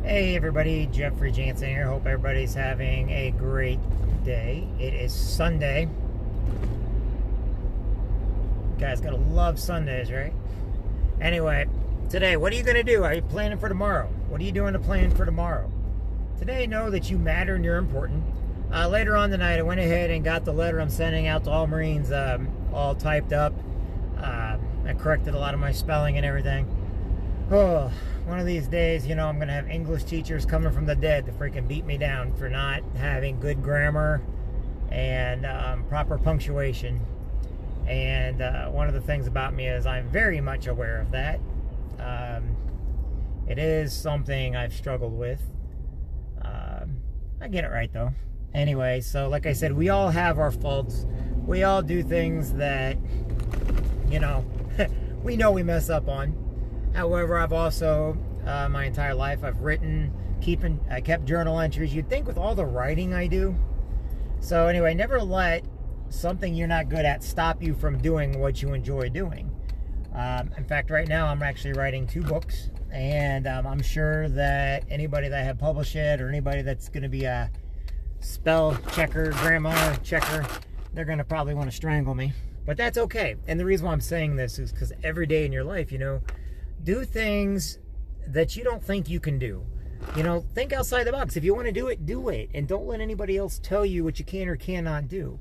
Hey everybody, Jansen here. Hope everybody's having a great day. It is Sunday. You guys gotta love Sundays, right? Anyway, today, what are you gonna do? Are you planning for tomorrow? What are you doing to plan for tomorrow? Today, know that you matter and you're important. Later on tonight, I went ahead and got the letter I'm sending out to all Marines all typed up. I corrected a lot of my spelling and everything. Oh, one of these days, I'm going to have English teachers coming from the dead to freaking beat me down for not having good grammar and proper punctuation. And one of the things about me is I'm very much aware of that. It is something I've struggled with. I get it right, though. Anyway, so like I said, we all have our faults. We all do things that, we know we mess up on. However, I've also, my entire life, I've written, I kept journal entries. You'd think with all the writing I do. So anyway, never let something you're not good at stop you from doing what you enjoy doing. In fact, right now I'm actually writing 2 books. And I'm sure that anybody that had published it or anybody that's going to be a spell checker, grammar checker, they're going to probably want to strangle me. But that's okay. And the reason why I'm saying this is because every day in your life, do things that you don't think you can do. Think outside the box. If you want to do it. And don't let anybody else tell you what you can or cannot do.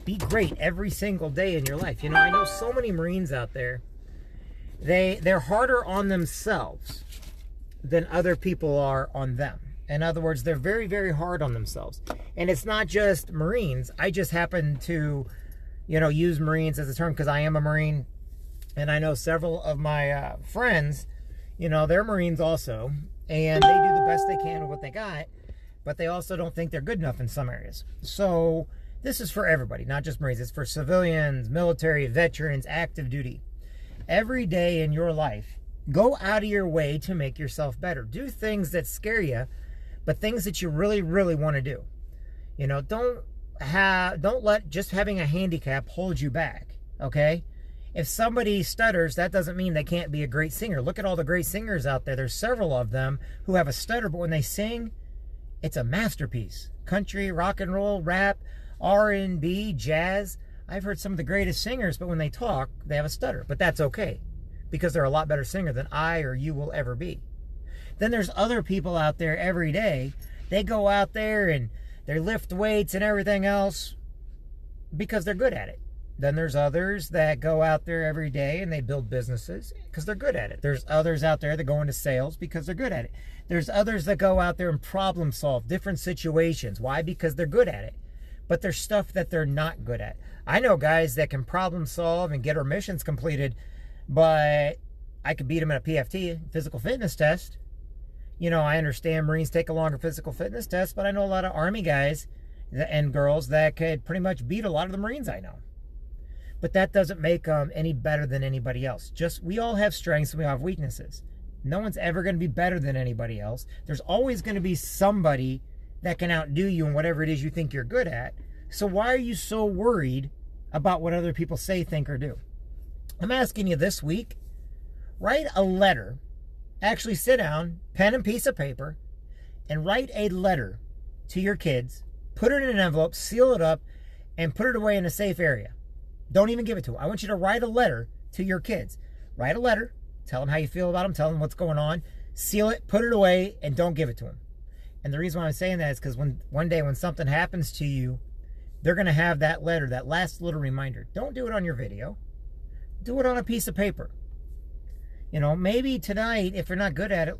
Be great every single day in your life. I know so many Marines out there. They're harder on themselves than other people are on them. In other words, they're very, very hard on themselves. And it's not just Marines. I just happen to, use Marines as a term because I am a Marine. And I know several of my friends, they're Marines also. And they do the best they can with what they got. But they also don't think they're good enough in some areas. So this is for everybody, not just Marines. It's for civilians, military, veterans, active duty. Every day in your life, go out of your way to make yourself better. Do things that scare you, but things that you really, really want to do. Don't let just having a handicap hold you back, okay? If somebody stutters, that doesn't mean they can't be a great singer. Look at all the great singers out there. There's several of them who have a stutter, but when they sing, it's a masterpiece. Country, rock and roll, rap, R&B, jazz. I've heard some of the greatest singers, but when they talk, they have a stutter. But that's okay, because they're a lot better singer than I or you will ever be. Then there's other people out there every day. They go out there and they lift weights and everything else because they're good at it. Then there's others that go out there every day and they build businesses because they're good at it. There's others out there that go into sales because they're good at it. There's others that go out there and problem solve different situations. Why? Because they're good at it. But there's stuff that they're not good at. I know guys that can problem solve and get our missions completed, but I could beat them at a PFT, physical fitness test. I understand Marines take a longer physical fitness test, but I know a lot of Army guys and girls that could pretty much beat a lot of the Marines I know. But that doesn't make them any better than anybody else. We all have strengths and we all have weaknesses. No one's ever going to be better than anybody else. There's always going to be somebody that can outdo you in whatever it is you think you're good at. So why are you so worried about what other people say, think, or do? I'm asking you this week, write a letter. Actually sit down, pen and piece of paper, and write a letter to your kids. Put it in an envelope, seal it up, and put it away in a safe area. Don't even give it to them. I want you to write a letter to your kids. Write a letter. Tell them how you feel about them. Tell them what's going on. Seal it, put it away, and don't give it to them. And the reason why I'm saying that is because one day when something happens to you, they're going to have that letter, that last little reminder. Don't do it on your video. Do it on a piece of paper. Maybe tonight, if you're not good at it,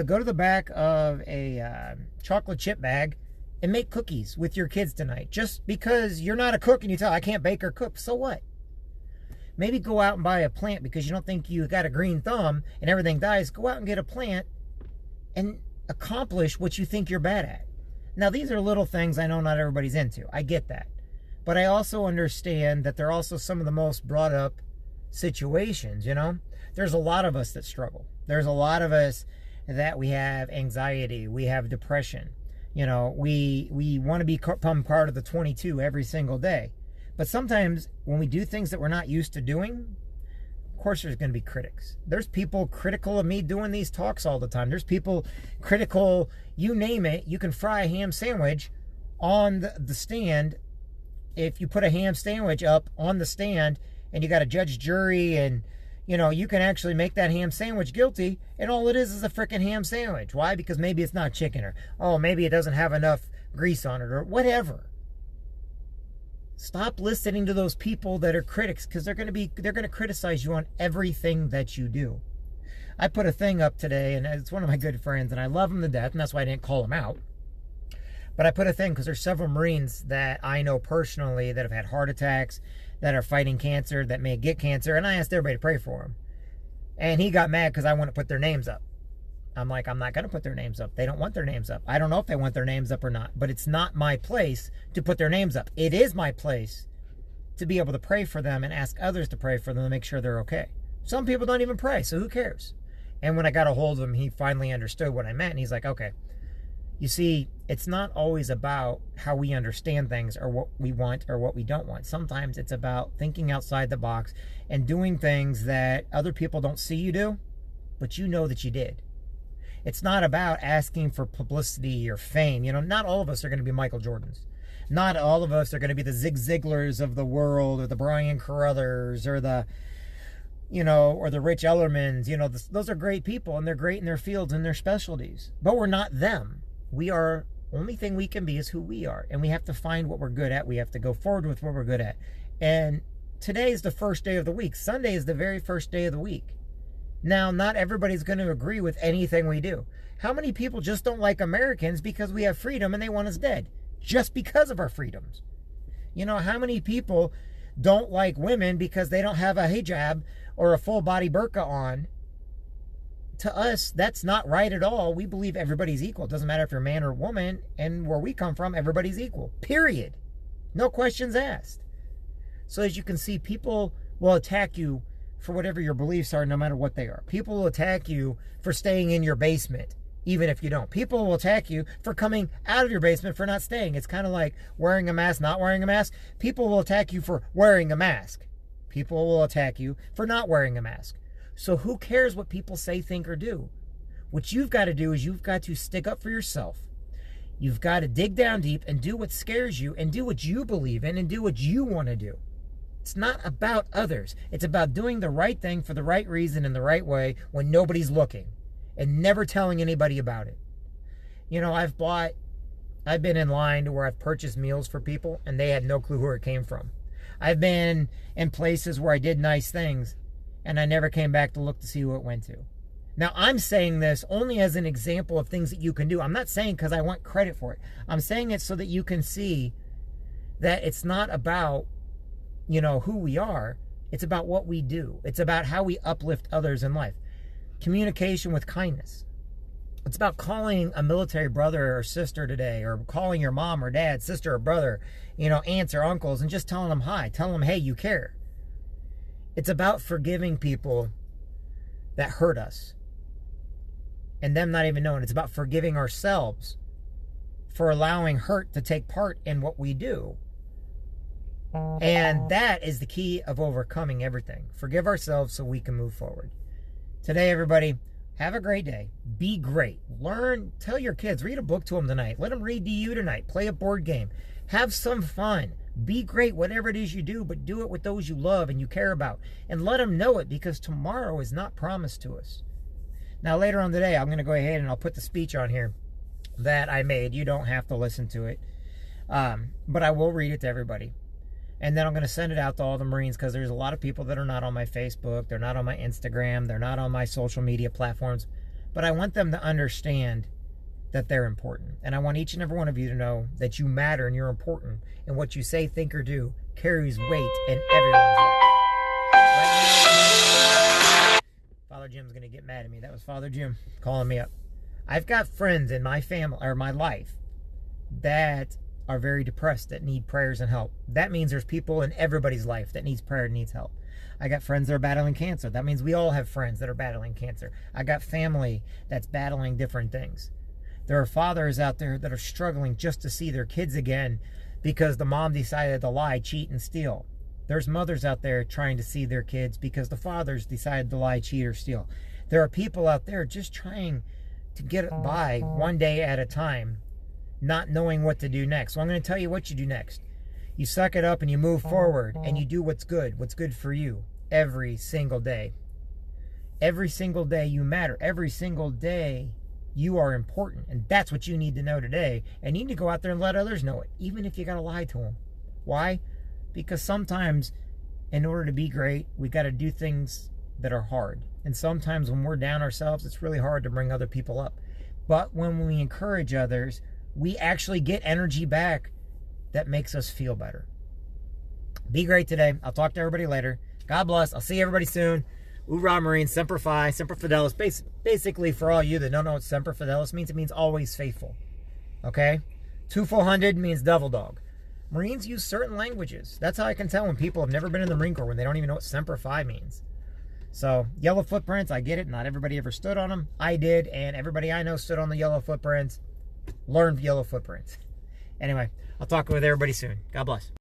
go to the back of a chocolate chip bag and make cookies with your kids tonight. Just because you're not a cook and you tell, I can't bake or cook, so what? Maybe go out and buy a plant because you don't think you got a green thumb and everything dies. Go out and get a plant and accomplish what you think you're bad at. Now, these are little things I know not everybody's into. I get that. But I also understand that they're also some of the most brought up situations, There's a lot of us that struggle. There's a lot of us that we have anxiety. We have depression. We want to become part of the 22 every single day. But sometimes when we do things that we're not used to doing, course there's going to be critics. There's people critical of me doing these talks all the time. There's people critical, you name it. You can fry a ham sandwich on the stand. If you put a ham sandwich up on the stand and you got a judge, jury, and you can actually make that ham sandwich guilty, and all it is a freaking ham sandwich. Why? Because maybe it's not chicken, or maybe it doesn't have enough grease on it, or whatever. Stop listening to those people that are critics, because they're going to criticize you on everything that you do. I put a thing up today, and it's one of my good friends, and I love him to death, and that's why I didn't call him out. But I put a thing because there's several Marines that I know personally that have had heart attacks, that are fighting cancer, that may get cancer, and I asked everybody to pray for them. And he got mad because I wouldn't put their names up. I'm like, I'm not going to put their names up. They don't want their names up. I don't know if they want their names up or not, but it's not my place to put their names up. It is my place to be able to pray for them and ask others to pray for them to make sure they're okay. Some people don't even pray, so who cares? And when I got a hold of him, he finally understood what I meant, and he's like, okay. You see, it's not always about how we understand things or what we want or what we don't want. Sometimes it's about thinking outside the box and doing things that other people don't see you do, but you know that you did. It's not about asking for publicity or fame. Not all of us are going to be Michael Jordans. Not all of us are going to be the Zig Ziglars of the world, or the Brian Carruthers, or the Rich Ellermans. Those are great people, and they're great in their fields and their specialties. But we're not them. We are, only thing we can be is who we are. And we have to find what we're good at. We have to go forward with what we're good at. And today is the first day of the week. Sunday is the very first day of the week. Now, not everybody's going to agree with anything we do. How many people just don't like Americans because we have freedom and they want us dead? Just because of our freedoms. How many people don't like women because they don't have a hijab or a full body burqa on? To us, that's not right at all. We believe everybody's equal. It doesn't matter if you're a man or a woman, and where we come from, everybody's equal. Period. No questions asked. So as you can see, people will attack you for whatever your beliefs are, no matter what they are. People will attack you for staying in your basement, even if you don't. People will attack you for coming out of your basement for not staying. It's kind of like wearing a mask, not wearing a mask. People will attack you for wearing a mask. People will attack you for not wearing a mask. So who cares what people say, think, or do? What you've got to do is you've got to stick up for yourself. You've got to dig down deep and do what scares you and do what you believe in and do what you want to do. It's not about others. It's about doing the right thing for the right reason in the right way when nobody's looking and never telling anybody about it. I've been in line to where I've purchased meals for people and they had no clue where it came from. I've been in places where I did nice things and I never came back to look to see who it went to. Now, I'm saying this only as an example of things that you can do. I'm not saying because I want credit for it. I'm saying it so that you can see that it's not about, who we are. It's about what we do. It's about how we uplift others in life. Communication with kindness. It's about calling a military brother or sister today, or calling your mom or dad, sister or brother, aunts or uncles, and just telling them hi. Telling them, hey, you care. It's about forgiving people that hurt us and them not even knowing. It's about forgiving ourselves for allowing hurt to take part in what we do. And that is the key of overcoming everything. Forgive ourselves so we can move forward. Today, everybody, have a great day. Be great. Learn. Tell your kids. Read a book to them tonight. Let them read to you tonight. Play a board game. Have some fun. Be great, whatever it is you do, but do it with those you love and you care about. And let them know it, because tomorrow is not promised to us. Now, later on today, I'm going to go ahead and I'll put the speech on here that I made. You don't have to listen to it. But I will read it to everybody. And then I'm going to send it out to all the Marines, because there's a lot of people that are not on my Facebook. They're not on my Instagram. They're not on my social media platforms. But I want them to understand that they're important. And I want each and every one of you to know that you matter and you're important. And what you say, think, or do carries weight in everyone's life. Right? Father Jim's going to get mad at me. That was Father Jim calling me up. I've got friends in my family, or my life, that are very depressed, that need prayers and help. That means there's people in everybody's life that needs prayer and needs help. I got friends that are battling cancer. That means we all have friends that are battling cancer. I got family that's battling different things. There are fathers out there that are struggling just to see their kids again because the mom decided to lie, cheat, and steal. There's mothers out there trying to see their kids because the fathers decided to lie, cheat, or steal. There are people out there just trying to get by one day at a time, not knowing what to do next. So I'm going to tell you what you do next. You suck it up and you move forward and you do what's good for you every single day. Every single day you matter. Every single day you are important. And that's what you need to know today. And you need to go out there and let others know it, even if you got to lie to them. Why? Because sometimes in order to be great, we got to do things that are hard. And sometimes when we're down ourselves, it's really hard to bring other people up. But when we encourage others, we actually get energy back that makes us feel better. Be great today. I'll talk to everybody later. God bless. I'll see everybody soon. Ura Marine, Semper Fi, Semper Fidelis. Basically, for all you that don't know what Semper Fidelis means, it means always faithful. Okay? 2400 means devil dog. Marines use certain languages. That's how I can tell when people have never been in the Marine Corps, when they don't even know what Semper Fi means. So, yellow footprints, I get it. Not everybody ever stood on them. I did, and everybody I know stood on the yellow footprints, learned yellow footprints. Anyway, I'll talk with everybody soon. God bless.